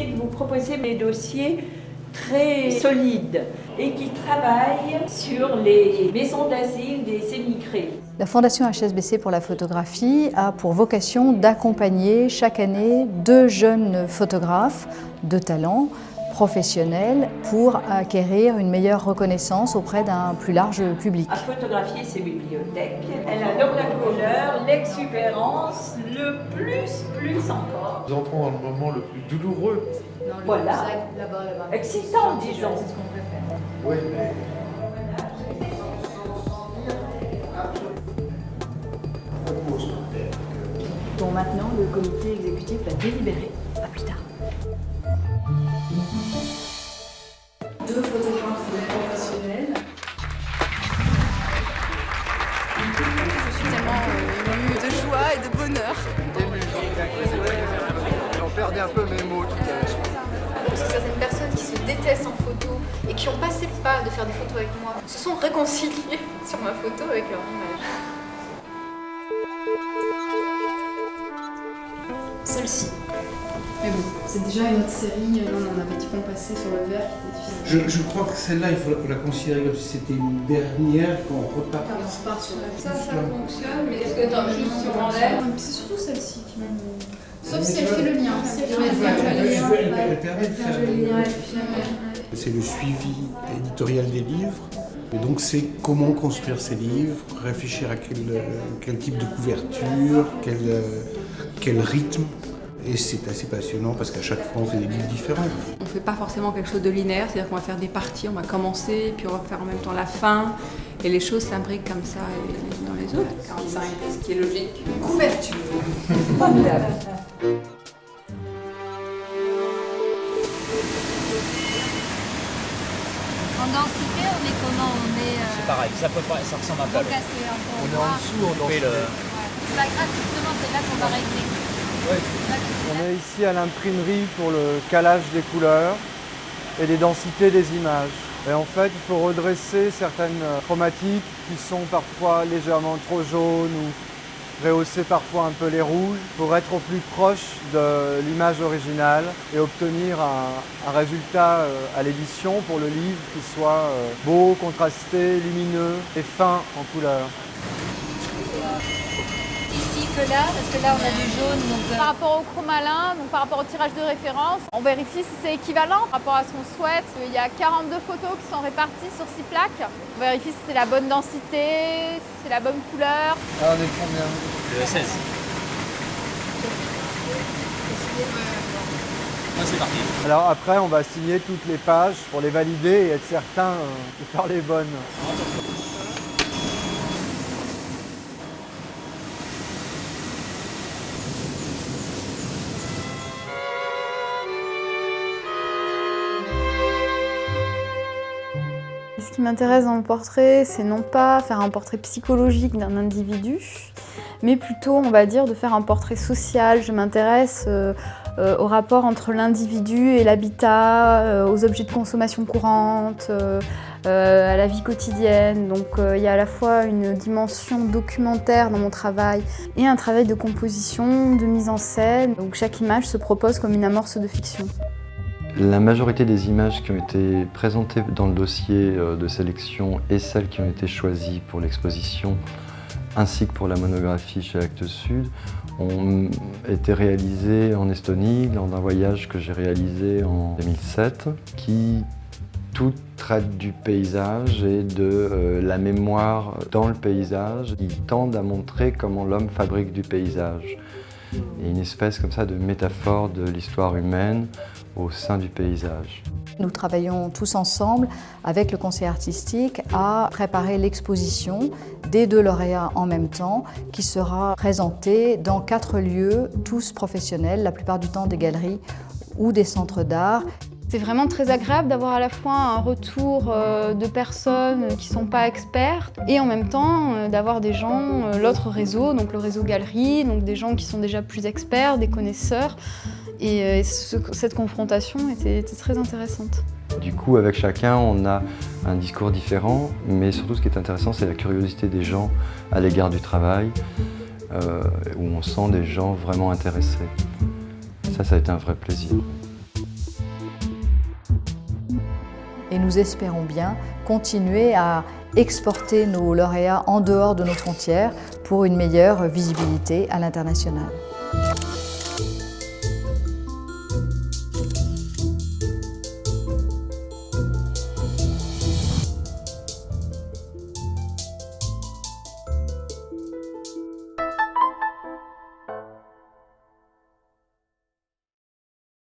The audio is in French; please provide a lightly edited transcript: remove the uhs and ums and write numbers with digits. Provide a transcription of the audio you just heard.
essayer de vous proposer des dossiers très solides et qui travaillent sur les maisons d'asile des émigrés. La Fondation HSBC pour la photographie a pour vocation d'accompagner chaque année 2 jeunes photographes de talent professionnels pour acquérir une meilleure reconnaissance auprès d'un plus large public. À photographier ces bibliothèques, elle adore la couleur, l'exubérance, le plus encore. Nous entrons dans le moment le plus douloureux. Voilà, excitant disons. C'est ce qu'on préfère. Oui, mais... Bon, maintenant, le comité exécutif va délibérer. À plus tard. 2 photographes professionnels. Je suis tellement émue de joie et de bonheur. J'en perdais un peu mes mots tout à l'heure. Parce que certaines personnes qui se détestent en photo et qui ont passé le pas de faire des photos avec moi se sont réconciliées sur ma photo avec leur image. Celle-ci. Mais bon, c'est déjà une autre série. On en avait dit qu'on passait sur le verre qui était difficile. Je crois que celle-là, il faut la considérer comme si c'était une dernière qu'on repart. On repart sur la Ça fonctionne, mais est-ce que t'en juste sur enlève? C'est surtout celle-ci qui m'a mis... Sauf si elle fait le lien. Si elle fait le lien, Elle permet de faire le lien. C'est le suivi éditorial des livres. Et donc c'est comment construire ces livres, réfléchir à quel type de couverture, quel rythme. Et c'est assez passionnant parce qu'à chaque fois on fait des livres différents. On ne fait pas forcément quelque chose de linéaire, c'est-à-dire qu'on va faire des parties, on va commencer, puis on va faire en même temps la fin, et les choses s'imbriquent comme ça les unes dans les autres. 45, ce qui est logique. Couverture. Formidable. En densité, on est comment? C'est pareil, ça ressemble un peu à l'autre. Cassé un peu. On est en dessous, on fait le... C'est pas grave, justement, c'est là qu'on va régler. On est ici à l'imprimerie pour le calage des couleurs et les densités des images. Et en fait, il faut redresser certaines chromatiques qui sont parfois légèrement trop jaunes ou rehausser parfois un peu les rouges pour être au plus proche de l'image originale et obtenir un résultat à l'édition pour le livre qui soit beau, contrasté, lumineux et fin en couleur. Ici que là, parce que là on a du jaune. Donc, Par rapport au chromalin, donc par rapport au tirage de référence, on vérifie si c'est équivalent par rapport à ce qu'on souhaite. Il y a 42 photos qui sont réparties sur 6 plaques. On vérifie si c'est la bonne densité, si c'est la bonne couleur. Ah, on est combien? Le 16. Ouais, c'est parti. Alors après, on va signer toutes les pages pour les valider et être certain de faire les bonnes. Ce qui m'intéresse dans le portrait, c'est non pas faire un portrait psychologique d'un individu, mais plutôt, on va dire, de faire un portrait social. Je m'intéresse au rapport entre l'individu et l'habitat, aux objets de consommation courante, à la vie quotidienne. Donc il y a à la fois une dimension documentaire dans mon travail et un travail de composition, de mise en scène. Donc chaque image se propose comme une amorce de fiction. La majorité des images qui ont été présentées dans le dossier de sélection et celles qui ont été choisies pour l'exposition, ainsi que pour la monographie chez Actes Sud, ont été réalisées en Estonie lors d'un voyage que j'ai réalisé en 2007, qui tout traite du paysage et de la mémoire dans le paysage. Ils tendent à montrer comment l'homme fabrique du paysage. Il y a une espèce comme ça de métaphore de l'histoire humaine au sein du paysage. Nous travaillons tous ensemble avec le conseil artistique à préparer l'exposition des 2 lauréats en même temps qui sera présentée dans 4 lieux, tous professionnels, la plupart du temps des galeries ou des centres d'art. C'est vraiment très agréable d'avoir à la fois un retour de personnes qui ne sont pas expertes et en même temps d'avoir des gens, l'autre réseau, donc le réseau galerie, donc des gens qui sont déjà plus experts, des connaisseurs. Et cette confrontation était très intéressante. Du coup, avec chacun, on a un discours différent, mais surtout ce qui est intéressant, c'est la curiosité des gens à l'égard du travail, où on sent des gens vraiment intéressés. Ça a été un vrai plaisir. nous espérons bien continuer à exporter nos lauréats en dehors de nos frontières pour une meilleure visibilité à l'international.